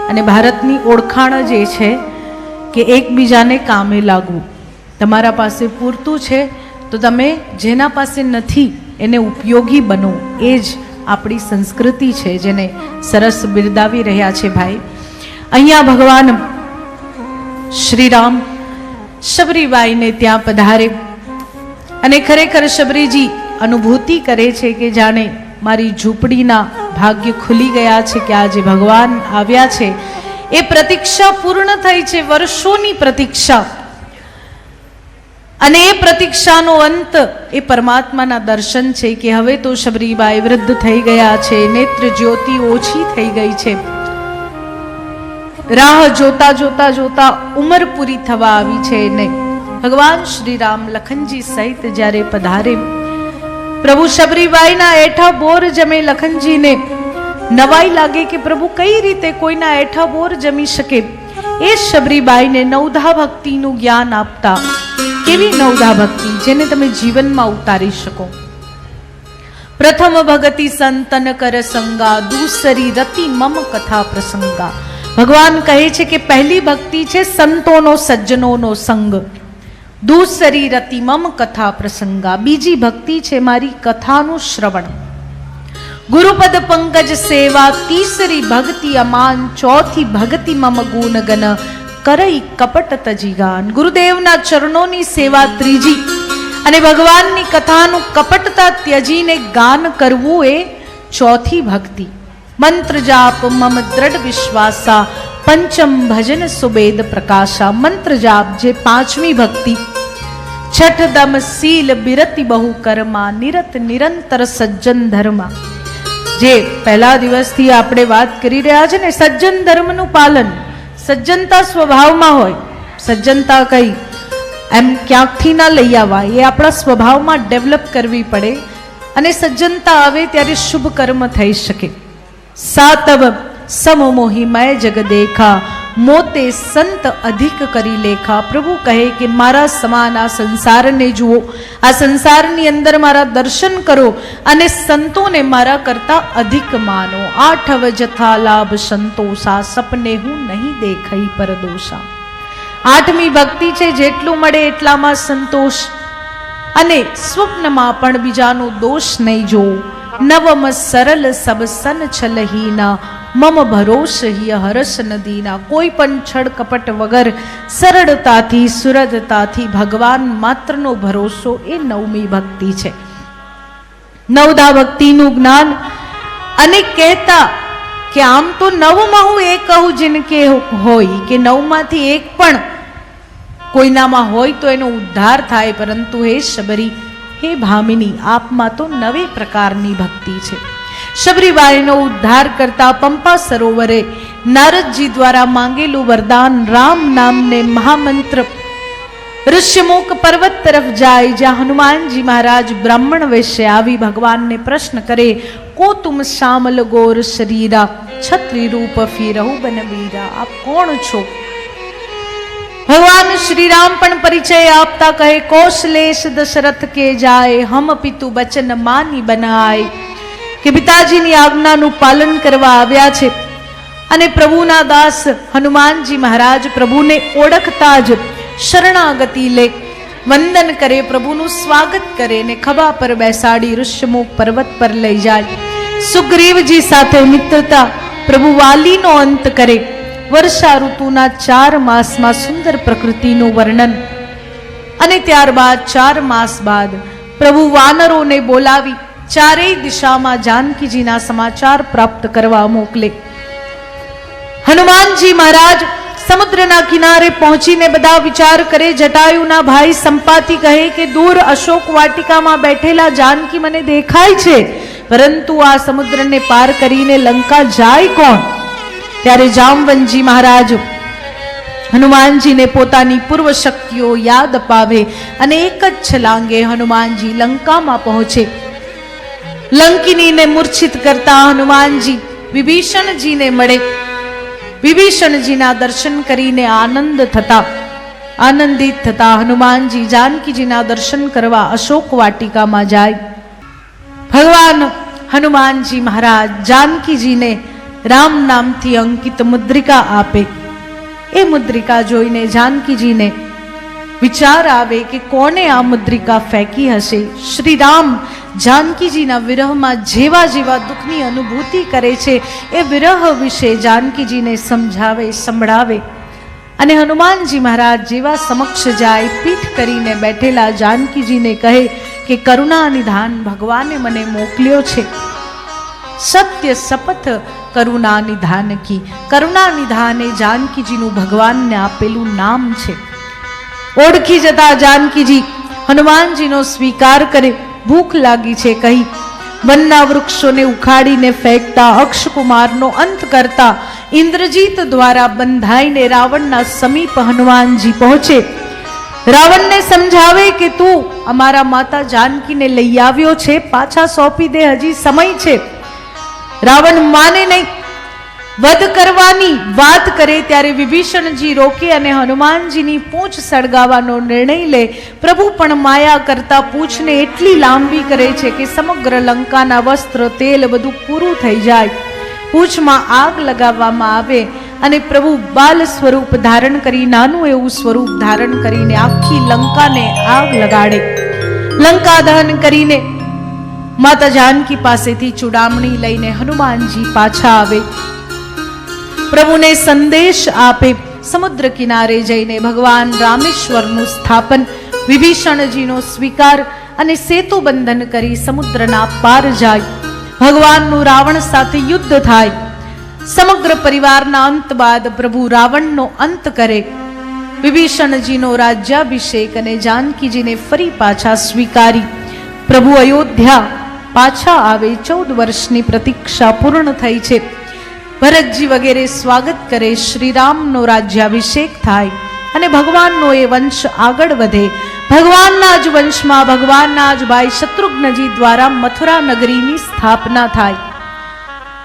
અને ભારતની ઓળખાણ જ એ છે કે એકબીજાને કામે લાગવું. તમારા પાસે પૂરતું છે તો તમે જેના પાસે નથી એને ઉપયોગી બનો. એ જ આપણી સંસ્કૃતિ છે, જેને સરસ બિરદાવી રહ્યા છે ભાઈ. અહીંયા ભગવાન શ્રી રામ શબરીબાઈને ત્યાં પધારે અને ખરેખર શબરીજી અનુભૂતિ કરે છે કે જાણે મારી ઝૂંપડીના ભાગ્ય ખુલી ગયા છે, કે આજે ભગવાન આવ્યા છે. એ પ્રતીક્ષા પૂર્ણ થઈ છે, વર્ષોની પ્રતીક્ષા, અને એ પ્રતીક્ષાનો અંત એ પરમાત્માના દર્શન છે. કે હવે તો શબરીબાઈ વૃદ્ધ થઈ ગયા છે, નેત્ર જ્યોતિ ઓછી થઈ ગઈ છે, રાહ જોતા જોતા જોતા ઉંમર પૂરી થવા આવી છે. ને ભગવાન શ્રી રામ લખનજી સહિત જ્યારે પધારે, પ્રભુ શબરીબાઈના એઠા બોર જમે. લખનજીને નવાઈ લાગે કે પ્રભુ કઈ રીતે કોઈના એઠા બોર જમી શકે. એ શબરીબાઈને નવધા ભક્તિનું જ્ઞાન આપતા. કેવી નવધા ભક્તિ જેને તમે જીવનમાં ઉતારી શકો. પ્રથમ ભગતિ સંતન કર સંગા, દૂસરી રતિ મમ કથા પ્રસંગા. ભગવાન કહે છે કે પહેલી ભક્તિ છે સંતોનો સજ્જનોનો સંગ, દૂસરી રતિ મમ કથા પ્રસંગા. બીજી ભક્તિ છે મારી કથાનું શ્રવણ. ગુરુપદ પંકજ સેવા, તીસરી ભક્તિ અમાન, ચોથી ભક્તિ મમ ગુણગન, કરઈ કપટ તજી ગાન. ગુરુદેવના ચરણોની સેવા ત્રીજી, અને ભગવાનની કથાનું કપટતા ત્યજીને ગાન કરવું એ ચોથી ભક્તિ. મંત્ર જાપ મમ દ્રઢ વિશ્વાસા, પંચમ ભજન સુબેદ પ્રકાશા. મંત્ર જાપ જે પાંચમી ભક્તિ. છઠ દમ શીલ બિરતિ બહુ કર્મા, નિરત નિરંતર સજ્જન ધર્મા. જે પહેલા દિવસથી આપણે વાત કરી રહ્યા છે ને, સજ્જન ધર્મનું પાલન. સજ્જનતા સ્વભાવમાં હોય. સજ્જનતા કઈ એમ ક્યાંકથી ના લઈ આવવા, એ આપણા સ્વભાવમાં ડેવલપ કરવી પડે. અને સજ્જનતા આવે ત્યારે શુભ કર્મ થઈ શકે. સાતવ સમમોહી મય જગ દેખા, મોતે સંત અધિક કરી લેખા. પ્રભુ કહે કે મારા સમાન આ સંસારને જુઓ, આ સંસારની અંદર મારા દર્શન કરો, અને સંતોને મારા કરતા અધિક માનો. આઠવ જથા લાભ સંતોષા, સપને હું નહીં દેખાઈ પરદોષા. આઠમી ભક્તિ છે જેટલું મળે એટલામાં સંતોષ, અને સ્વપ્નમાં પણ બીજાનો દોષ નહીં જોવો. નવમ સરલ સબ સન છલહીના, મમ ભરોસ હિય હરસ નદીના. કોઈ પણ છળ કપટ વગર સરળતાથી સુરદતાથી ભગવાન માત્રનો ભરોસો, એ નવમી ભક્તિ છે. નવધા ભક્તિનું જ્ઞાન. અને કહેતા કે આમ તો નવમાં હું એ કહું જિનકે હોય, કે નવમાંથી એક પણ કોઈનામાં હોય તો એનો ઉદ્ધાર થાય. પરંતુ હે શબરી, હે ભામિની, આપમાં તો નવે પ્રકારની ભક્તિ છે. શબરીબાઈનો ઉદ્ધાર કરતા પંપા સરોવરે નારદજી દ્વારા માંગેલું વરદાન રામ નામને મહામંત્ર ઋષ્યમુખ પર્વત તરફ જાય, જ્યાં હનુમાનજી મહારાજ બ્રાહ્મણ વેશે આવી ભગવાનને પ્રશ્ન કરે, કો તુમ શ્યામલ ગોર શરીરા, છત્રી રૂપ ફીરહુ બનવીરા. આપ કોણ છો? ભગવાન શ્રી રામ પણ પરિચય આપતા કહે, કૌશલેશ દશરથ કે જાય, હમ પિતુ બચન માની બનાય. કે પિતાજીની આજ્ઞાનું પાલન કરવા આવ્યા છે. અને પ્રભુના દાસ હનુમાનજી મહારાજ પ્રભુને ઓળખતા જ શરણાગતિ લે, વંદન કરે, પ્રભુનું સ્વાગત કરે, ને ખભા પર બેસાડી ઋષ્યમુખ પર્વત પર લઈ જાય. સુગ્રીવજી સાથે મિત્રતા, પ્રભુ વાલીનો અંત કરે. વર્ષા ઋતુના 4 માસમાં સુંદર પ્રકૃતિનું વર્ણન. અને ત્યારબાદ 4 માસ બાદ પ્રભુ વાનરોને બોલાવી ચારેય દિશામાં જાનકીજીના સમાચાર પ્રાપ્ત કરવા મોકલે. હનુમાનજી મહારાજ સમુદ્રના કિનારે પહોંચીને બધા વિચાર કરે. જટાયુના ભાઈ સંપાતિ કહે કે દૂર અશોક વાટિકામાં બેઠેલા જાનકી મને દેખાય છે, પરંતુ આ સમુદ્રને પાર કરીને લંકા જાય કોણ? ત્યારે જામવંતજી મહારાજ હનુમાનજીને પોતાની પૂર્વ શક્તિઓ યાદ અપાવે, અને એક જ છલાંગે હનુમાનજી લંકામાં પહોંચે. લંકિનીને મૂર્છિત કરતા હનુમાનજી વિભીષણજીને મળે. વિભીષણજીના દર્શન કરીને આનંદિત થતા હનુમાનજી જાનકીજીના દર્શન કરવા અશોક વાટિકામાં જાય. ભગવાન હનુમાનજી મહારાજ જાનકીજીને રામ નામથી અંકિત મુદ્રિકા આપે. એ મુદ્રિકા જોઈને જાનકીજીને વિચાર આવે કે કોને આ મુદ્રિકા ફેંકી હશે. શ્રી રામ જાનકીજીના વિરહમાં જેવા જેવા દુઃખની અનુભૂતિ કરે છે એ વિરહ વિશે જાનકીજીને સમજાવે, સંભળાવે. અને હનુમાનજી મહારાજ જેવા સમક્ષ જાય, પીઠ કરીને બેઠેલા જાનકીજીને કહે કે કરુણા નિધાન ભગવાને મને મોકલ્યો છે. સત્ય શપથ કરુણા નિધાન કી. કરુણા નિધાન એ જાનકીજીનું ભગવાનને આપેલું નામ છે. ઓળખી જતા જાનકીજી હનુમાનજીનો સ્વીકાર કરે. ભૂખ લાગી છે કહી વનના વૃક્ષોને ઉખાડીને ફેંકતા, અક્ષકુમારનો અંત કરતા, ઇન્દ્રજીત દ્વારા બંધાઈને રાવણના સમીપ હનુમાનજી પહોંચે. રાવણને સમજાવે કે તું અમારા માતા જાનકીને લઈ આવ્યો છે, પાછા સોંપી દે, હજી સમય છે. રાવણ માને નહીં. વધ કરવાની વાત કરે ત્યારે વિભીષણજી રોકે અને હનુમાનજીની પૂંછ સળગાવવાનો નિર્ણય લે. પ્રભુ પણ માયા કરતા પૂંછને એટલી લાંબી કરે છે કે સમગ્ર લંકાના વસ્ત્ર, તેલ બધું પૂરું થઈ જાય. પૂંછમાં આગ લગાવવામાં આવે અને પ્રભુ બાલ સ્વરૂપ ધારણ કરી, નાનું એવું સ્વરૂપ ધારણ કરીને આખી લંકાને આગ લગાડે. લંકા દહન કરીને માતા જાનકી પાસેથી ચૂડામણી લઈને હનુમાનજી પાછા આવે. પ્રભુને સંદેશ આપે. સમુદ્ર કિનારે જઈને ભગવાન રામેશ્વરનું સ્થાપન, વિભીષણજીનો સ્વીકાર અને સેતુ બંધન કરી સમુદ્રના પાર જાય. ભગવાનનું રાવણ સાથે યુદ્ધ થાય. સમગ્ર પરિવારના અંત બાદ પ્રભુ રાવણનો અંત કરે. વિભીષણજીનો રાજ્યાભિષેક અને જાનકીજીને ફરી પાછા સ્વીકારી પ્રભુ અયોધ્યા પાછા આવે. 14 વર્ષની પ્રતીક્ષા પૂર્ણ થઈ છે. ભરતજી વગેરે સ્વાગત કરે. શ્રીરામનો રાજ્યાભિષેક થાય અને ભગવાનનો એ વંશ આગળ વધે. ભગવાનના જ વંશમાં ભગવાનના જ ભાઈ શત્રુઘ્નજી દ્વારા મથુરા નગરીની સ્થાપના થાય.